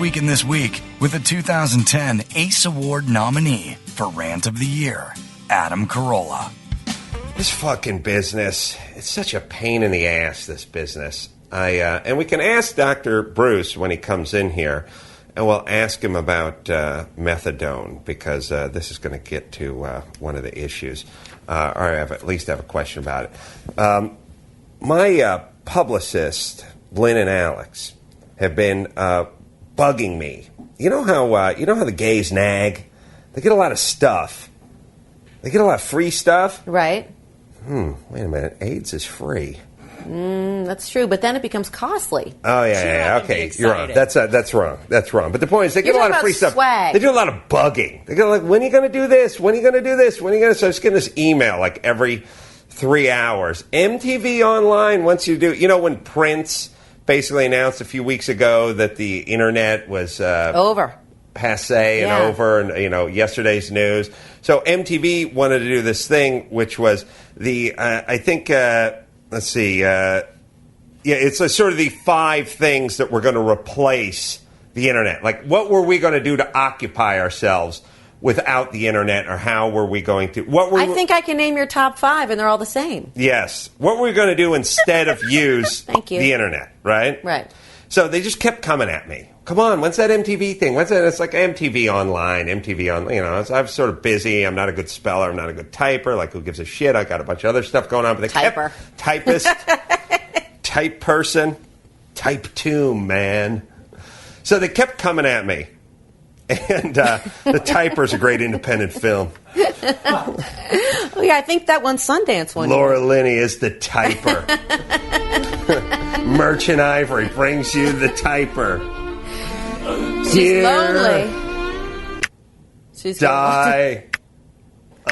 Week in This Week with the 2010 ACE Award nominee for Rant of the Year, Adam Carolla. This fucking business, it's such a pain in the ass, this business. And we can ask Dr. Bruce when he comes in here, and we'll ask him about methadone, because this is going to get to one of the issues, or at least have a question about it. My publicist, Lynn and Alex, have been bugging me. You know how the gays nag? They get a lot of stuff. They get a lot of free stuff. Right. Wait a minute. AIDS is free. That's true, but then it becomes costly. Oh, yeah. Okay, you're wrong. That's wrong. That's wrong. But the point is, they get a lot of free stuff. Swag. They do a lot of bugging. They go like, when are you going to do this? When are you going to do this? When are you going to... So I was getting this email like every 3 hours. MTV Online wants you to do... You know when Prince basically announced a few weeks ago that the internet was... over. Passé and over, and yesterday's news. So MTV wanted to do this thing, which was the I think let's see, it's sort of the 5 things that were going to replace the internet. Like, what were we going to do to occupy ourselves without the internet, or how were we going to? I think I can name your top 5, and they're all the same. Yes, what were we going to do instead of use Thank you. the internet? Right. Right. So they just kept coming at me. Come on, when's that MTV thing? When's that? It's like MTV Online, I'm sort of busy. I'm not a good speller. I'm not a good typer. Like, who gives a shit? I got a bunch of other stuff going on. But they Typer. Typist. Type person. Type tomb, man. So they kept coming at me. And The Typer's a great independent film. Oh, yeah, I think that won Sundance one Laura year. Linney is the Typer. Merchant Ivory brings you the Typer. She's lonely. She's die.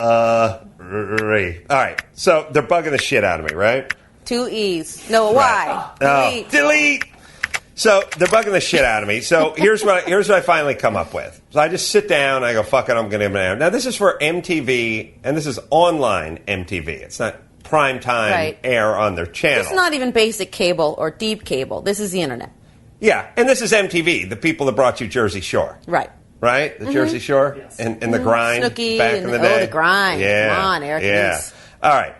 All right. So they're bugging the shit out of me, right? 2 E's. No, Y. Delete. So they're bugging the shit out of me. So here's what I finally come up with. So I just sit down. I go, fuck it. I'm going to. Now this is for MTV, and this is online MTV. It's not primetime air on their channel. It's not even basic cable or deep cable. This is the internet. Yeah, and this is MTV, the people that brought you Jersey Shore. Right. Right? The Jersey Shore? Yes. And the grind Snooki back in the day? Oh, the grind. Yeah. Come on, Eric. Yeah. All right.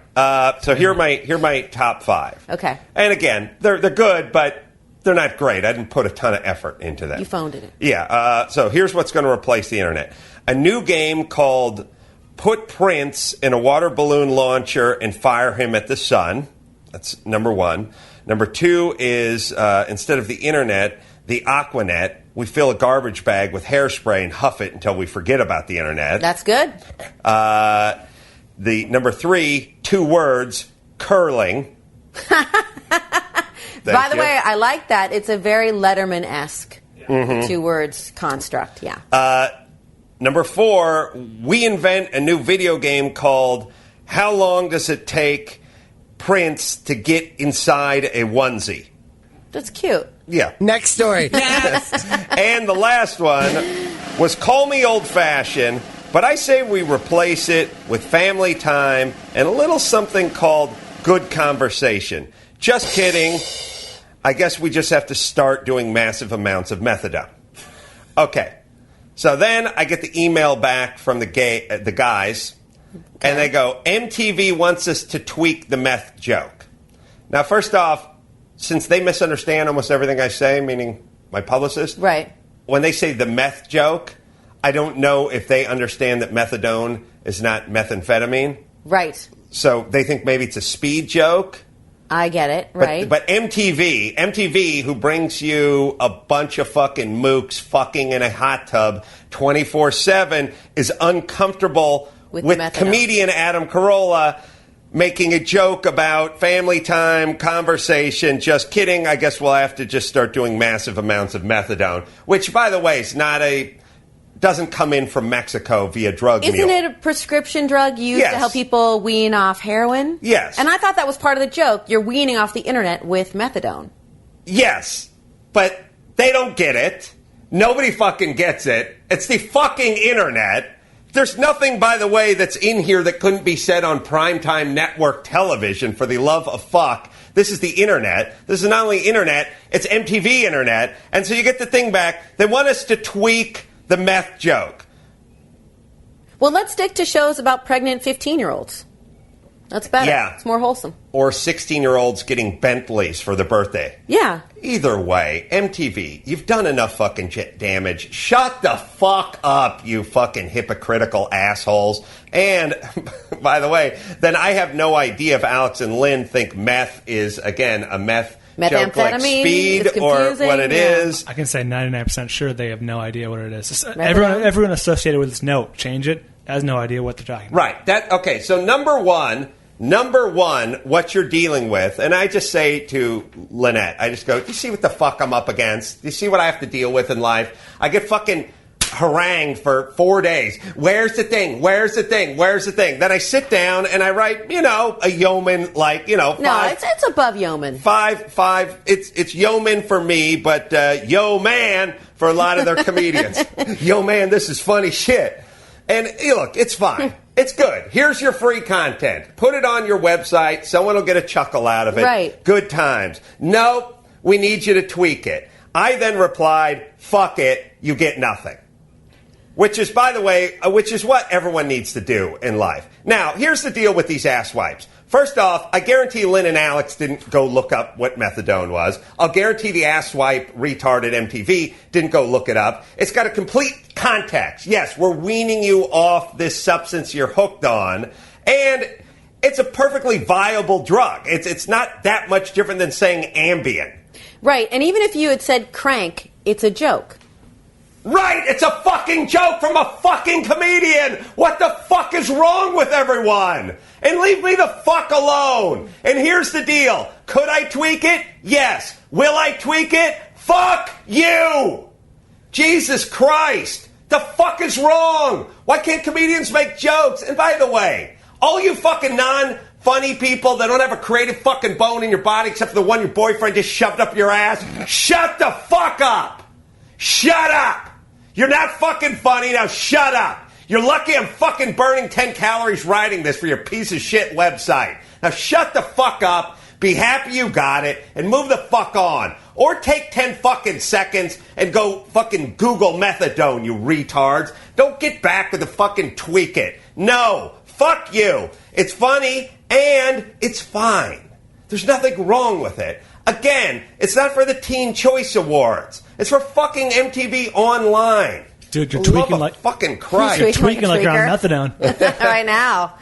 So here are my top 5. Okay. And again, they're good, but they're not great. I didn't put a ton of effort into them. You phoned it. Yeah. So here's what's going to replace the internet. A new game called Put Prince in a Water Balloon Launcher and Fire Him at the Sun. That's number 1. Number 2 is, instead of the internet, the Aquanet. We fill a garbage bag with hairspray and huff it until we forget about the internet. That's good. The number 3, 2 words, curling. By the way, I like that. It's a very Letterman-esque 2 words construct. Yeah. Number 4, we invent a new video game called How Long Does It Take Prince to Get Inside a Onesie? That's cute. Yeah. Next story. And the last one was Call Me Old-Fashioned, but I say we replace it with family time and a little something called good conversation. Just kidding. I guess we just have to start doing massive amounts of methadone. Okay. So then I get the email back from the guys, and they go, MTV wants us to tweak the meth joke. Now, first off, since they misunderstand almost everything I say, meaning my publicist, right? When they say the meth joke, I don't know if they understand that methadone is not methamphetamine. Right. So they think maybe it's a speed joke. I get it, right. But MTV, who brings you a bunch of fucking mooks fucking in a hot tub 24/7, is uncomfortable with comedian Adam Carolla making a joke about family time, conversation. Just kidding. I guess we'll have to just start doing massive amounts of methadone, which, by the way, is doesn't come in from Mexico via drug mule. Isn't it a prescription drug used to help people wean off heroin? Yes. And I thought that was part of the joke. You're weaning off the internet with methadone. Yes, but they don't get it. Nobody fucking gets it. It's the fucking internet. There's nothing, by the way, that's in here that couldn't be said on primetime network television, for the love of fuck. This is the internet. This is not only internet, it's MTV internet. And so you get the thing back. They want us to tweak the meth joke. Well, let's stick to shows about pregnant 15-year-olds. That's better. Yeah. It's more wholesome. Or 16-year-olds getting Bentleys for their birthday. Yeah. Either way, MTV, you've done enough fucking damage. Shut the fuck up, you fucking hypocritical assholes. And, by the way, then I have no idea if Alex and Lynn think meth is, again, a meth joke like speed or what it is. I can say 99% sure they have no idea what it is. Everyone associated with this note, change it, has no idea what they're talking about. Right. Okay, so number one, what you're dealing with, and I just say to Lynette, I just go, do you see what the fuck I'm up against? Do you see what I have to deal with in life? I get fucking harangued for 4 days. Where's the thing? Where's the thing? Where's the thing? Then I sit down and I write, a yeoman, like, No, it's above yeoman. Five. It's yeoman for me, but yo man for a lot of their comedians. Yo man, this is funny shit. And look, it's fine. It's good. Here's your free content. Put it on your website. Someone will get a chuckle out of it. Right. Good times. Nope. We need you to tweak it. I then replied, fuck it. You get nothing. Which is, by the way, what everyone needs to do in life. Now, here's the deal with these ass wipes. First off, I guarantee Lynn and Alex didn't go look up what methadone was. I'll guarantee the asswipe retarded MTV didn't go look it up. It's got a complete context. Yes, we're weaning you off this substance you're hooked on, and it's a perfectly viable drug. It's not that much different than saying Ambien. Right, and even if you had said crank, it's a joke. Right, it's a fucking joke from a fucking comedian. What the fuck is wrong with everyone? And leave me the fuck alone. And here's the deal. Could I tweak it? Yes. Will I tweak it? Fuck you. Jesus Christ. The fuck is wrong? Why can't comedians make jokes? And by the way, all you fucking non-funny people that don't have a creative fucking bone in your body except for the one your boyfriend just shoved up your ass, shut the fuck up. Shut up. You're not fucking funny. Now shut up. You're lucky I'm fucking burning 10 calories writing this for your piece of shit website. Now shut the fuck up, be happy you got it, and move the fuck on. Or take 10 fucking seconds and go fucking Google methadone, you retards. Don't get back with the fucking tweak it. No, fuck you. It's funny and it's fine. There's nothing wrong with it. Again, it's not for the Teen Choice Awards. It's for fucking MTV Online. Dude, you're tweaking like fucking Christ. You're tweaking like you're on methadone. Right now.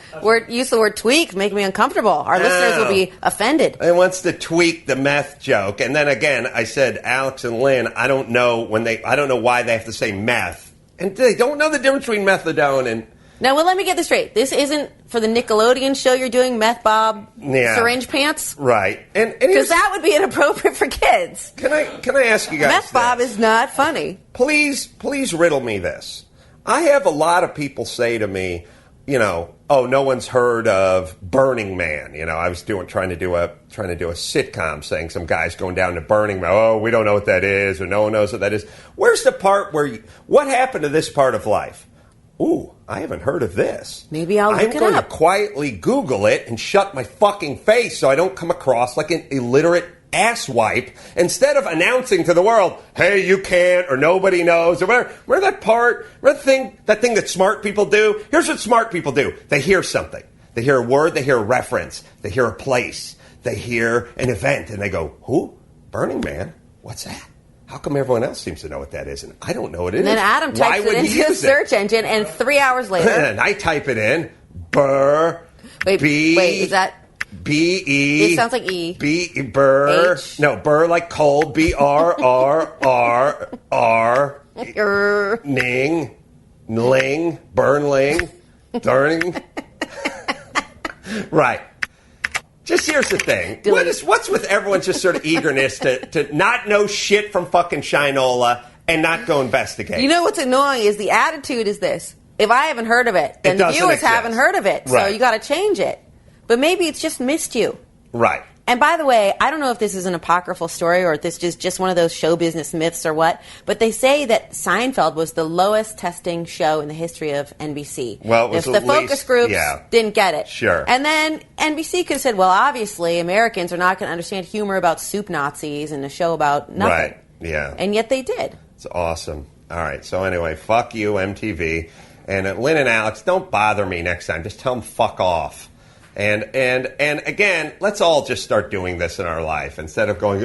Use the word tweak, make me uncomfortable. Our listeners will be offended. It wants to tweak the meth joke. And then again, I said, Alex and Lynn, I don't know why they have to say meth. And they don't know the difference between methadone and... Now, let me get this straight. This isn't for the Nickelodeon show you're doing, Meth Bob Syringe Pants? Right. Because that would be inappropriate for kids. Can I ask you guys Meth Bob is not funny. Please riddle me this. I have a lot of people say to me, oh, no one's heard of Burning Man. I was trying to do a sitcom saying some guy's going down to Burning Man. Oh, we don't know what that is, or no one knows what that is. Where's the part what happened to this part of life? Ooh, I haven't heard of this. Maybe I'll look it up. I'm going to quietly Google it and shut my fucking face so I don't come across like an illiterate asswipe instead of announcing to the world, hey, you can't, or nobody knows, or whatever. Remember that part? Remember that thing that smart people do? Here's what smart people do. They hear something. They hear a word, they hear a reference, they hear a place, they hear an event, and they go, who? Burning Man? What's that? How come everyone else seems to know what that is? And I don't know what it is. And then Adam types it into the search engine, and 3 hours later... And I type it in. Burr. Wait, is that... B-E... It sounds like E. Burr. H. No, burr like cold. B-R-R-R-R. Ning. Ling. Burnling. Durning. Right. Just here's the thing. What's with everyone's just sort of eagerness to not know shit from fucking Shinola and not go investigate? You know what's annoying is the attitude is this. If I haven't heard of it, then viewers haven't heard of it. So you got to change it. But maybe it's just missed you. Right. And by the way, I don't know if this is an apocryphal story or if this is just one of those show business myths or what, but they say that Seinfeld was the lowest testing show in the history of NBC. Well, it was if the focus groups didn't get it. Sure. And then NBC could have said, well, obviously Americans are not going to understand humor about soup Nazis and a show about nothing. Right, yeah. And yet they did. It's awesome. All right, so anyway, fuck you, MTV. And Lynn and Alex, don't bother me next time. Just tell them fuck off. And again, let's all just start doing this in our life instead of going,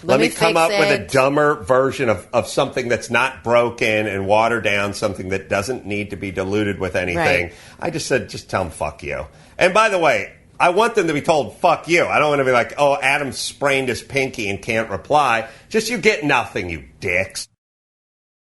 let me come up with a dumber version of something that's not broken and water down, something that doesn't need to be diluted with anything. Right. I just said, just tell them fuck you. And by the way, I want them to be told fuck you. I don't want to be like, Adam sprained his pinky and can't reply. Just you get nothing, you dicks.